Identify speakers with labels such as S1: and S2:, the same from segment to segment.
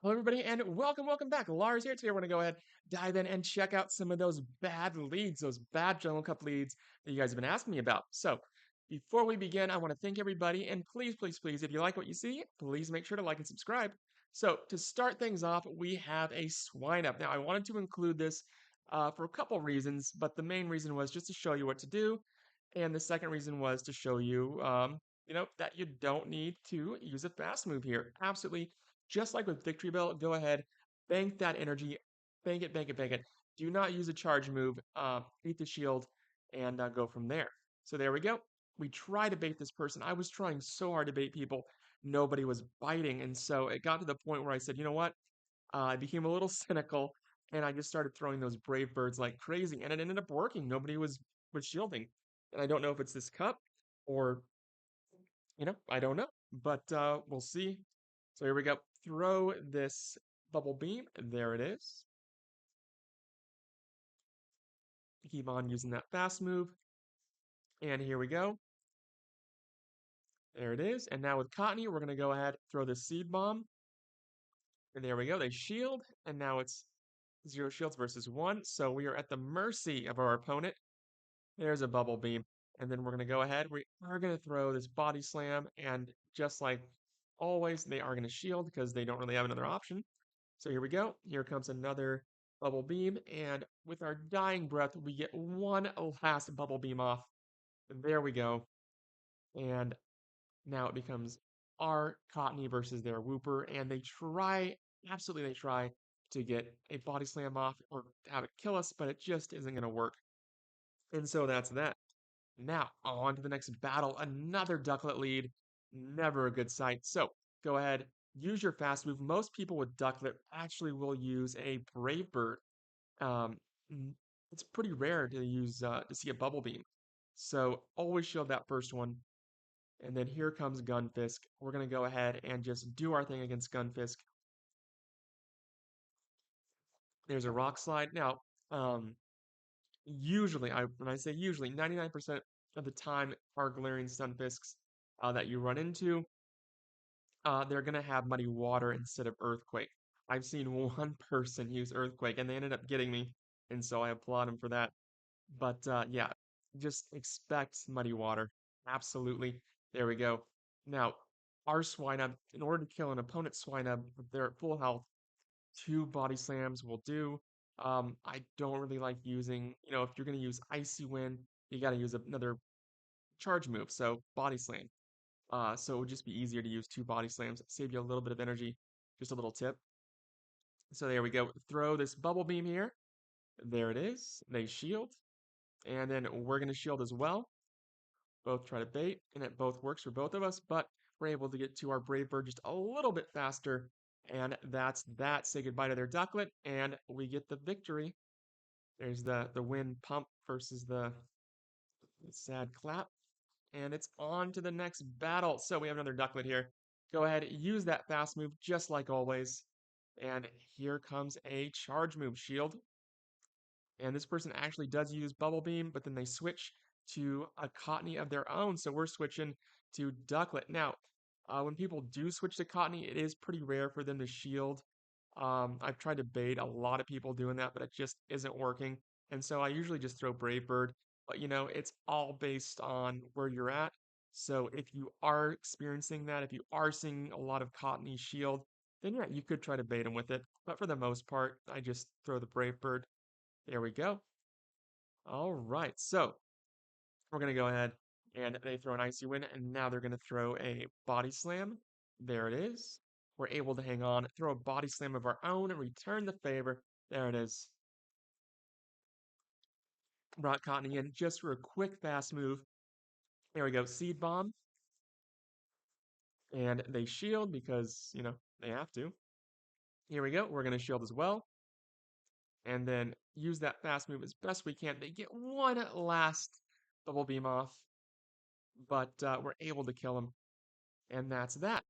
S1: Hello, everybody, and welcome back. Lars here. Today, we're going to go ahead, dive in, and check out some of those bad leads, those bad Jungle Cup leads that you guys have been asking me about. So, before we begin, I want to thank everybody, and please, if you like what you see, please make sure to like and subscribe. So, to start things off, we have a swine up. Now, I wanted to include this for a couple reasons, but the main reason was just to show you what to do, and the second reason was to show you, that you don't need to use a fast move here. Absolutely just like with Victory Bell, go ahead, bank that energy, bank it. Do not use a charge move, beat the shield, and go from there. So there we go. We try to bait this person. I was trying so hard to bait people. Nobody was biting. And so it got to the point where I said, you know what? I became a little cynical and I just started throwing those brave birds like crazy. And it ended up working. Nobody was shielding. And I don't know if it's this cup or I don't know, but we'll see. So here we go. Throw this bubble beam. There it is. Keep on using that fast move. And here we go. There it is. And now with Cottony, we're going to go ahead, throw the seed bomb. And there we go. They shield. And now it's 0 shields versus 1. So we are at the mercy of our opponent. There's a bubble beam. And then we're going to go ahead. We are going to throw this body slam. And just like always, they are going to shield because they don't really have another option. So here we go. Here comes another bubble beam. And with our dying breath, we get one last bubble beam off. And there we go. And now it becomes our Cottony versus their Whooper. And absolutely they try to get a body slam off or have it kill us, but it just isn't going to work. And so that's that. Now, on to the next battle. Another ducklet lead. Never a good sight. So, go ahead. Use your fast move. Most people with ducklet actually will use a brave bird. Um, it's pretty rare to use to see a bubble beam. So, always shield that first one. And then here comes Gunfisk. We're going to go ahead and just do our thing against Gunfisk. There's a rock slide. Now, usually, when I say usually, 99% of the time, our Galarian Stunfisks that you run into, they're going to have Muddy Water instead of Earthquake. I've seen one person use Earthquake, and they ended up getting me, and so I applaud him for that. But yeah, just expect Muddy Water. Absolutely. There we go. Now, our Swinub, in order to kill an opponent's Swinub, if they're at full health, 2 body slams will do. I don't really like using, if you're going to use Icy Wind, you got to use another charge move, so body slam. So it would just be easier to use 2 body slams, save you a little bit of energy. Just a little tip. So there we go. Throw this bubble beam here. There it is. They shield. And then we're going to shield as well. Both try to bait, and it both works for both of us, but we're able to get to our Brave Bird just a little bit faster. And that's that. Say goodbye to their ducklet, and we get the victory. There's the wind pump versus the sad clap. And it's on to the next battle. So we have another ducklet here. Go ahead, use that fast move just like always. And here comes a charge move, shield. And this person actually does use Bubble Beam, but then they switch to a Cottony of their own. So we're switching to Ducklet. Now, when people do switch to Cottony, it is pretty rare for them to shield. I've tried to bait a lot of people doing that, but it just isn't working. And so I usually just throw Brave Bird. But it's all based on where you're at. So if you are experiencing that, if you are seeing a lot of Cottony shield, then yeah, you could try to bait them with it. But for the most part, I just throw the Brave Bird. There we go. All right, so we're going to go ahead and they throw an Icy Wind, and now they're going to throw a Body Slam. There it is. We're able to hang on, throw a Body Slam of our own, and return the favor. There it is. Brought Cottony in just for a quick, fast move. There we go, Seed Bomb. And they shield because, they have to. Here we go, we're going to shield as well. And then use that fast move as best we can. They get one last Bubble Beam off, but we're able to kill him. And that's that.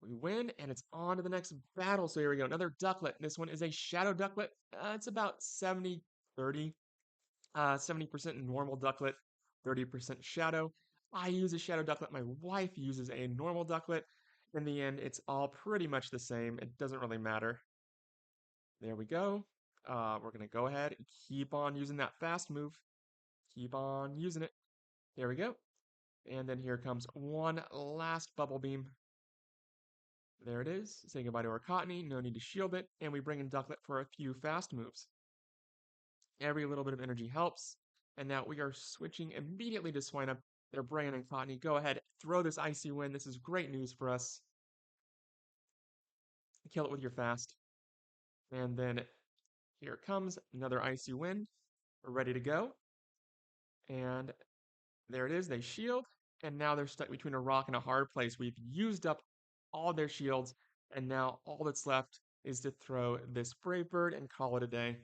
S1: We win, and it's on to the next battle. So here we go, another ducklet. This one is a shadow ducklet. It's about 70-30. 70% normal ducklet, 30% shadow. I use a shadow ducklet. My wife uses a normal ducklet. In the end, it's all pretty much the same. It doesn't really matter. There we go. We're gonna go ahead and keep on using that fast move. Keep on using it. There we go. And then here comes one last bubble beam. There it is. Say goodbye to our Cottony. No need to shield it. And we bring in Ducklet for a few fast moves. Every little bit of energy helps. And now we are switching immediately to Swine Up. They're bringing in Cottony. Go ahead, throw this Icy Wind. This is great news for us. Kill it with your fast. And then here comes another Icy Wind. We're ready to go. And there it is. They shield. And now they're stuck between a rock and a hard place. We've used up all their shields. And now all that's left is to throw this Brave Bird and call it a day.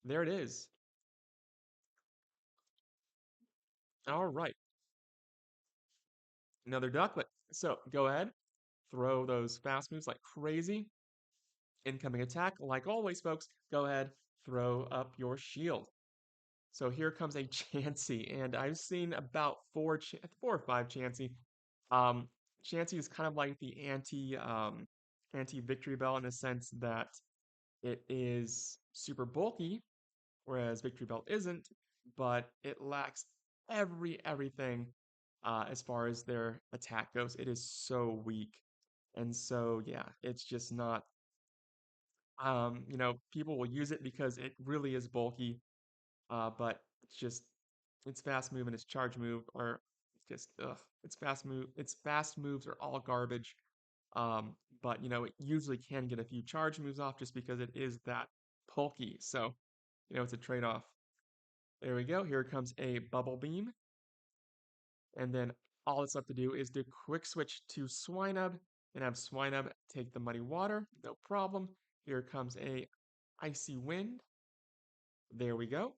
S1: There it is. All right. Another Ducklet. So go ahead. Throw those fast moves like crazy. Incoming attack. Like always, folks, go ahead. Throw up your shield. So here comes a Chansey, and I've seen about four or five Chansey. Um, Chansey is kind of like the anti Victory Bell in the sense that it is super bulky, whereas Victory Bell isn't, but it lacks everything as far as their attack goes. It is so weak, and so yeah, it's just not. People will use it because it really is bulky, but its fast move and its charge move are just ugh. Its fast moves are all garbage. But it usually can get a few charge moves off just because it is that bulky. So, it's a trade-off. There we go. Here comes a bubble beam. And then all it's left to do is to quick switch to Swinub and have Swinub take the muddy water. No problem. Here comes a icy wind. There we go.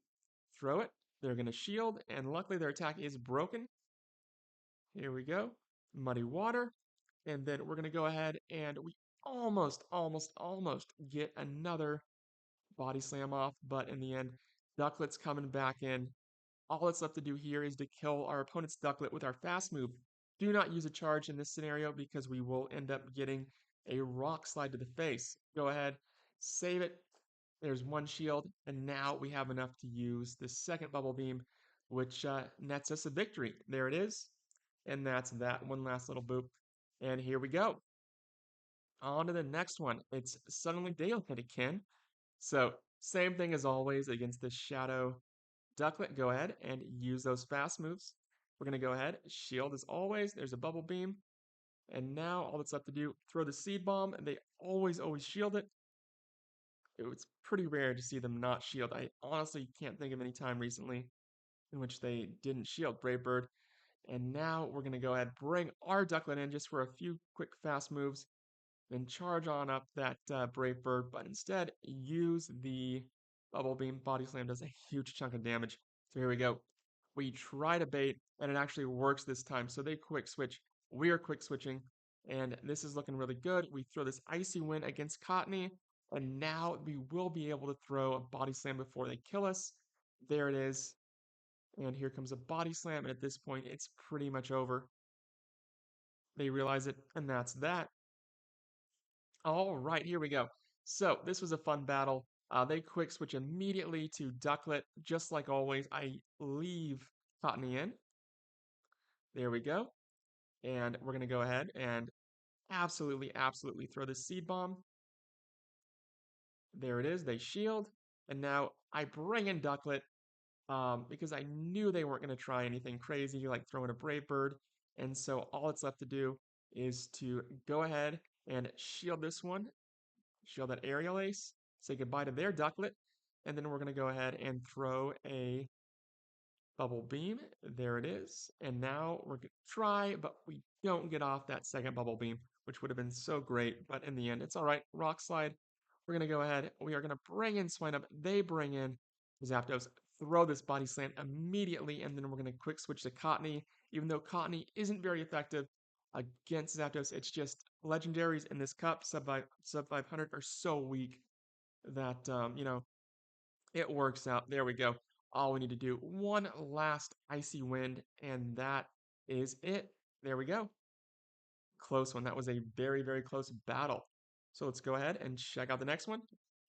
S1: Throw it. They're going to shield, and luckily their attack is broken. Here we go. Muddy water. And then we're going to go ahead and we almost get another body slam off, but in the end, Ducklet's coming back in. All that's left to do here is to kill our opponent's Ducklet with our fast move. Do not use a charge in this scenario because we will end up getting a rock slide to the face. Go ahead, save it. There's one shield, and now we have enough to use the second bubble beam, which nets us a victory. There it is. And that's that one last little boop. And here we go. On to the next one. It's suddenly daylight again. So, same thing as always against the Shadow Ducklet. Go ahead and use those fast moves. We're going to go ahead, shield as always. There's a bubble beam. And now all that's left to do, throw the seed bomb. They always shield it. It's pretty rare to see them not shield. I honestly can't think of any time recently in which they didn't shield Brave Bird. And now we're going to go ahead, bring our Ducklet in just for a few quick fast moves. Then charge on up that Brave Bird, but instead use the Bubble Beam. Body Slam does a huge chunk of damage. So here we go. We try to bait, and it actually works this time. So they quick switch. We are quick switching, and this is looking really good. We throw this Icy Wind against Cottony, and now we will be able to throw a Body Slam before they kill us. There it is. And here comes a Body Slam, and at this point, it's pretty much over. They realize it, and that's that. All right, here we go. So this was a fun battle. They quick switch immediately to Ducklet, just like always. I leave Cottony in. There we go. And we're going to go ahead and absolutely throw the seed bomb. There it is. They shield. And now I bring in Ducklet because I knew they weren't going to try anything crazy like throwing a Brave Bird. And so all it's left to do is to go ahead and shield this one. Shield that aerial ace, say goodbye to their Ducklet, and then we're going to go ahead and throw a bubble beam. There it is. And now we're going to try, but we don't get off that second bubble beam, which would have been so great. But in the end, it's all right. Rock slide. We're going to go ahead. We are going to bring in Swinub. They bring in Zapdos. Throw this body slam immediately, and then we're going to quick switch to Cottony. Even though Cottony isn't very effective against Zapdos, it's just legendaries in this cup, sub 500, are so weak that, it works out. There we go. All we need to do, one last Icy Wind, and that is it. There we go. close one. That was a very, very close battle. So let's go ahead and check out the next one.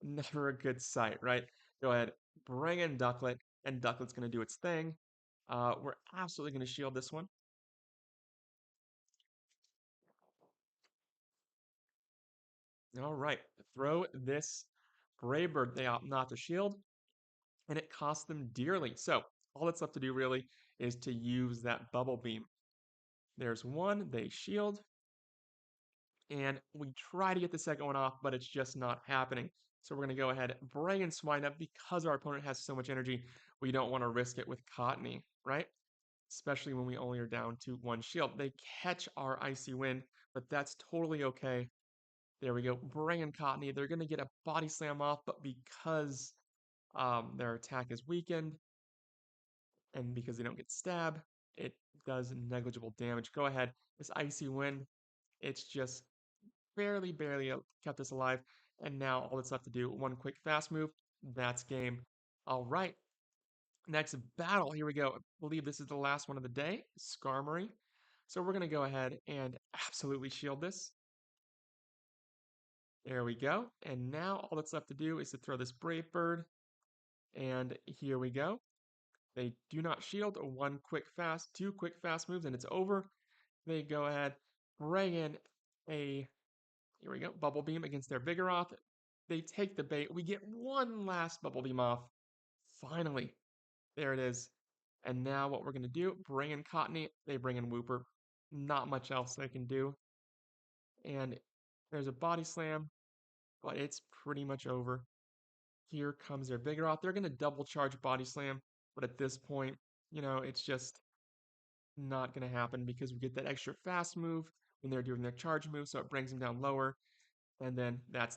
S1: Never a good sight, right? Go ahead, bring in Ducklet, and Ducklet's going to do its thing. We're absolutely going to shield this one. All right, throw this Brave Bird. They opt not to shield, and it costs them dearly. So all that's left to do really is to use that Bubble Beam. There's one, they shield, and we try to get the second one off, but it's just not happening. So we're going to go ahead, bring in Swine Up because our opponent has so much energy. We don't want to risk it with Cottony, right? Especially when we only are down to one shield. They catch our Icy Wind, but that's totally okay. There we go. Bring in Cottony. They're going to get a Body Slam off, but because their attack is weakened and because they don't get stabbed, it does negligible damage. Go ahead. This Icy Wind, it's just barely kept us alive. And now all that's left to do, one quick fast move. That's game. All right. Next battle. Here we go. I believe this is the last one of the day. Skarmory. So we're going to go ahead and absolutely shield this. There we go. And now all that's left to do is to throw this Brave Bird. And here we go. They do not shield. Two quick fast moves, and it's over. They go ahead, bring in a, here we go, Bubble Beam against their Vigoroth. They take the bait. We get one last Bubble Beam off. Finally, there it is. And now what we're going to do, bring in Cottony. They bring in Wooper. Not much else they can do. And there's a Body Slam, but it's pretty much over. Here comes their Vigoroth. They're going to double charge Body Slam, but at this point, it's just not going to happen because we get that extra fast move when they're doing their charge move, so it brings them down lower, and then that's